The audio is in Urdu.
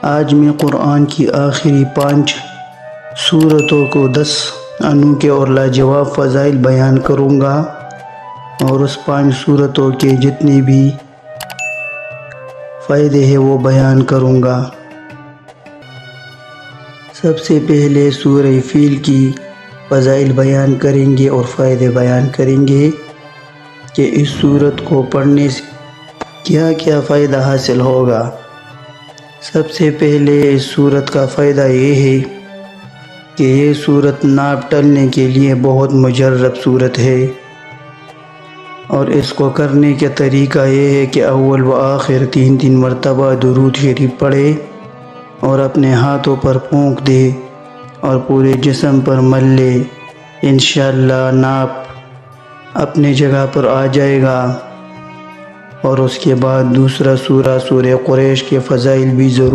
آج میں قرآن کی آخری 5 سورتوں کو 10 انوکھے اور لاجواب فضائل بیان کروں گا، اور اس 5 سورتوں کے جتنے بھی فائدے ہیں وہ بیان کروں گا۔ سب سے پہلے سورہ فیل کی فضائل بیان کریں گے اور فائدے بیان کریں گے کہ اس سورت کو پڑھنے سے کیا کیا فائدہ حاصل ہوگا۔ سب سے پہلے اس سورت کا فائدہ یہ ہے کہ یہ سورت ناپ ٹلنے کے لیے بہت مجرب سورت ہے، اور اس کو کرنے کا طریقہ یہ ہے کہ اول و آخر 3 مرتبہ درود شریف پڑھے اور اپنے ہاتھوں پر پھونک دے اور پورے جسم پر مل لے۔ انشاءاللہ ناپ اپنے جگہ پر آ جائے گا۔ اور اس کے بعد دوسرا سورہ قریش کے فضائل بھی ضرور